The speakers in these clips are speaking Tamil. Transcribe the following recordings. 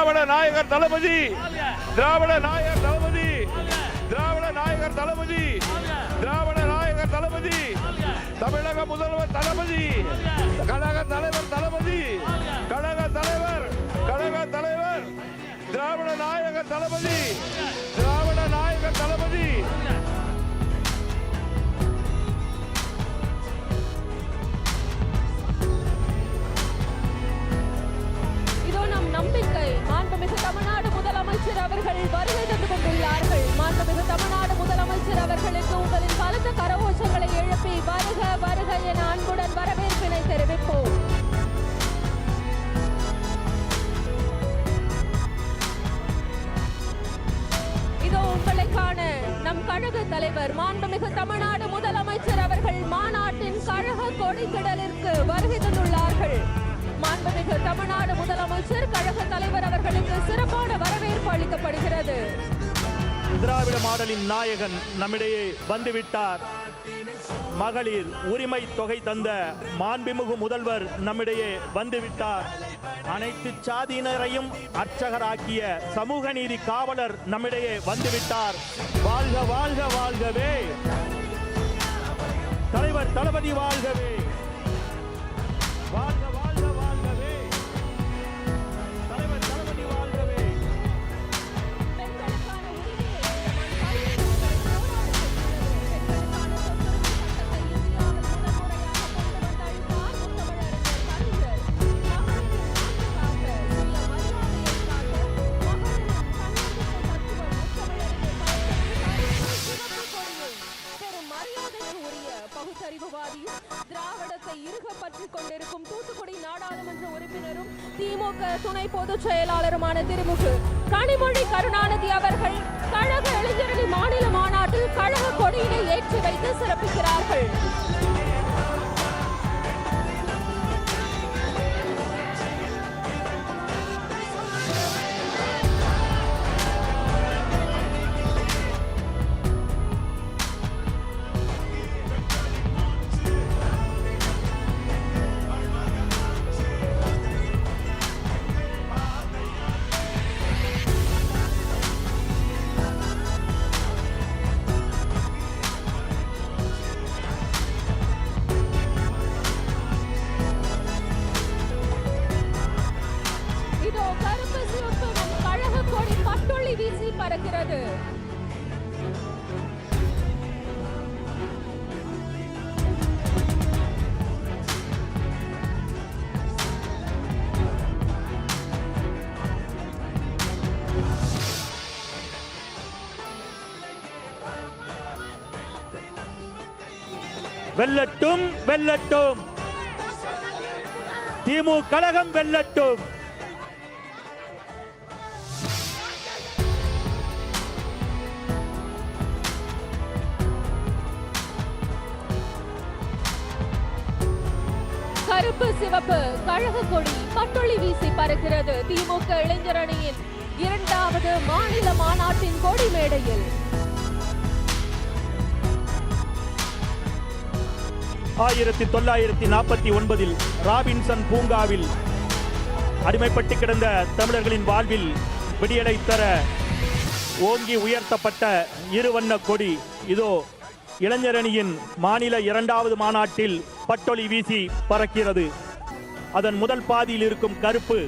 திராவிட நாயகர் தளபதி, திராவிட நாயகர் தளபதி, திராவிட நாயகர் தளபதி, திராவிட நாயகர் தளபதி, தமிழக முதல்வர் தளபதி, கழக தலைவர் தளபதி, கழக தலைவர், கழக தலைவர், திராவிட நாயகர் தளபதி, திராவிட நாயகர் தளபதி. நம்பிக்கை மாண்புமிகு தமிழ்நாடு முதலமைச்சர் அவர்கள் வருகை தந்து கொண்டுள்ளார்கள். மாண்புமிகு தமிழ்நாடு முதலமைச்சர் அவர்களுக்கு உங்களின் பலத்த கரகோஷங்களை எழுப்பி வருக வருக என அன்புடன் வரவேற்பினை தெரிவிப்போம். இதோ உங்களை காண நம் கழக தலைவர் மாண்புமிகு தமிழ்நாடு முதலமைச்சர் அவர்கள் மாநாட்டின் கழக கொடித்திடலிற்கு வருகை தந்துள்ளார்கள். மாண்புமிகு தமிழ்நாடு முதலமைச்சர் கழக தலைவர் அவர்களுக்கு சிறப்பான வரவேற்பு அளிக்கப்படுகிறது. திராவிட மாடலின் நாயகன் நம்மிடையே வந்துவிட்டார். மகளிர் உரிமை தொகை தந்த மாண்புமிகு முதல்வர் நம்மிடையே வந்துவிட்டார். அனைத்து சாதியினரையும் அர்ச்சகராக்கிய சமூக நீதி காவலர் நம்மிடையே வந்துவிட்டார். வாழ்க வாழ்க வாழ்கவே, தலைவர் தளபதி வாழ்கவே, வாழ்க வாழ்க வாழ்கவே, தலைவர் தளபதி வாழ்கவே. திராவிடத்தை இறுக பற்றிக் கொண்டிருக்கும் தூத்துக்குடி நாடாளுமன்ற உறுப்பினரும் திமுக துணை பொதுச் செயலாளருமான திருமுகு கனிமொழி கருணாநிதி அவர்கள் கழக இளைஞரணி மாநில மாநாட்டில் கழக கொடியினை ஏற்றி வைத்து சிறப்பிக்கிறார்கள். பறக்கிறது. வெல்லட்டும் வெல்லட்டும், திமுக கழகம் வெல்லட்டும். கருப்பு சிவப்பு கழக கொடி பட்டொளி வீசி பறக்கிறது. திமுக இளைஞரணியின் இரண்டாவது மாநில மாநாட்டின் கொடி மேடையில் 1949 ராபின்சன் பூங்காவில் அடிமைப்பட்டு கிடந்த தமிழர்களின் வாழ்வில் விடியலை தர ஓங்கி உயர்த்தப்பட்ட இருவண்ண கொடி இதோ இளைஞரணியின் மாநில இரண்டாவது மாநாட்டில் பட்டொளி வீசி பறக்கிறது. அதன் முதல் பாதியில் இருக்கும் கருப்பு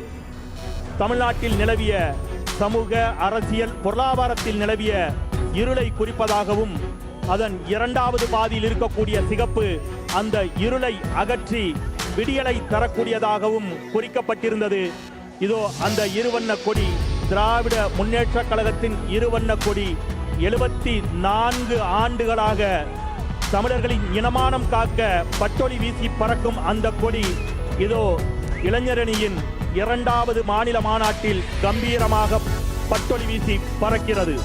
தமிழ்நாட்டில் நிலவிய சமூக அரசியல் பொருளாதாரத்தில் நிலவிய இருளை குறிப்பதாகவும், அதன் இரண்டாவது பாதியில் இருக்கக்கூடிய சிகப்பு அந்த இருளை அகற்றி விடியலை தரக்கூடியதாகவும் குறிக்கப்பட்டிருந்தது. இதோ அந்த இருவண்ண கொடி, திராவிட முன்னேற்ற கழகத்தின் இருவண்ண கொடி 74 ஆண்டுகளாக தமிழர்களின் இனமானம் காக்க பட்டொளி வீசி பறக்கும் அந்த கொடி இதோ இளைஞரணியின் இரண்டாவது மாநில மாநாட்டில் கம்பீரமாக பட்டொளி வீசி பறக்கிறது.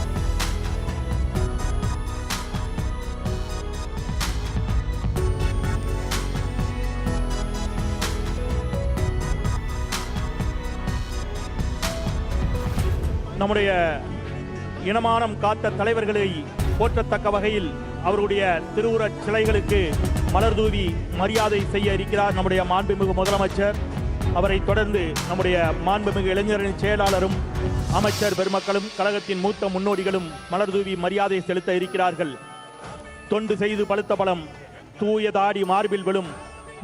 நம்முடைய இனமானம் காத்த தலைவர்களை போற்றத்தக்க வகையில் அவருடைய திருவுருவச் சிலைகளுக்கு மலர் தூவி மரியாதை செய்ய இருக்கிறார் நம்முடைய மாண்புமிகு முதலமைச்சர். அவரை தொடர்ந்து நம்முடைய மாண்புமிகு இளைஞரணி செயலாளரும் அமைச்சர் பெருமக்களும் கழகத்தின் மூத்த முன்னோடிகளும் மலர்தூவி மரியாதை செலுத்த இருக்கிறார்கள். தொண்டு செய்து பழுத்த பலம் தூய தாடி மார்பில் விழும்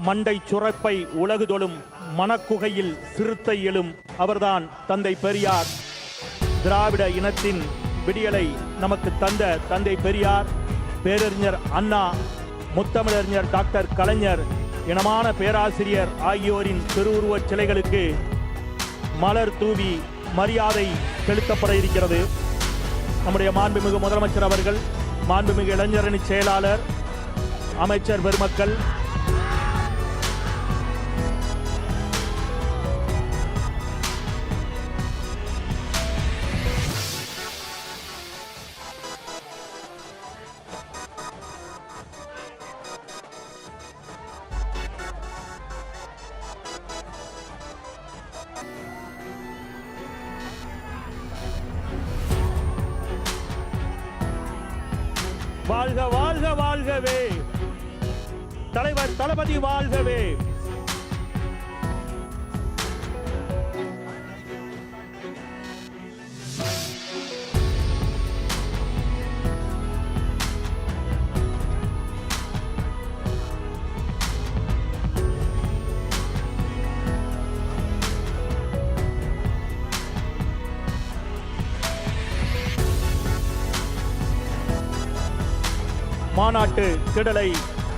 மண்டை சுரப்பை உலகு தொழும் மனக்குகையில் சிறுத்தை எழும் அவர்தான் தந்தை பெரியார். திராவிட இனத்தின் விடியலை நமக்கு தந்த தந்தை பெரியார், பேரறிஞர் அண்ணா, முத்தமிழறிஞர் டாக்டர் கலைஞர், இனமான பேராசிரியர் ஆகியோரின் திருவுருவச் சிலைகளுக்கு மலர் தூவி மரியாதை செலுத்தப்பட இருக்கிறது. நம்முடைய மாண்புமிகு முதலமைச்சர் அவர்கள், மாண்புமிகு இளைஞரணி செயலாளர், அமைச்சர் பெருமக்கள், வாழ்க வாழ்க வாழ்கவே, தலைவர் தளபதி வாழ்கவே. மாநாட்டு திடலை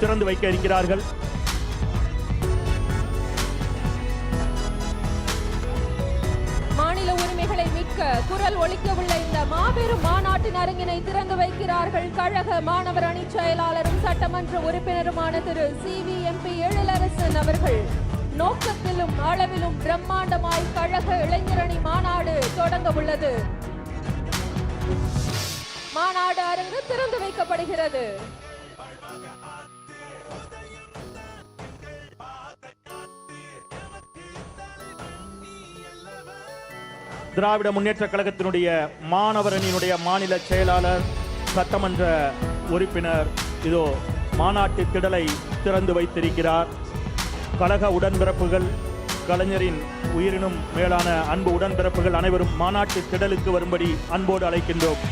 திறந்து வைக்க இருக்கிறார்கள். மாநில உரிமைகளை மீட்க குரல் ஒலிக்கவுள்ள இந்த மாபெரும் மாநாட்டின் அரங்கினை திறந்து வைக்கிறார்கள் கழக மாணவர் அணி செயலாளரும் சட்டமன்ற உறுப்பினருமான திரு CVMP எழிலரசன் அவர்கள். நோக்கத்திலும் அளவிலும் பிரம்மாண்டமாய் கழக இளைஞரணி மாநாடு தொடங்க உள்ளது. மாநாடு அரங்கு திறந்து வைக்கப்படுகிறது. திராவிட முன்னேற்ற கழகத்தினுடைய மாணவர் அணியினுடைய மாநில செயலாளர், சட்டமன்ற உறுப்பினர் இதோ மாநாட்டு திடலை திறந்து வைத்திருக்கிறார். கழக உடன்பிறப்புகள், கலைஞரின் உயிரினும் மேலான அன்பு உடன்பிறப்புகள் அனைவரும் மாநாட்டு திடலுக்கு வரும்படி அன்போடு அழைக்கின்றோம்.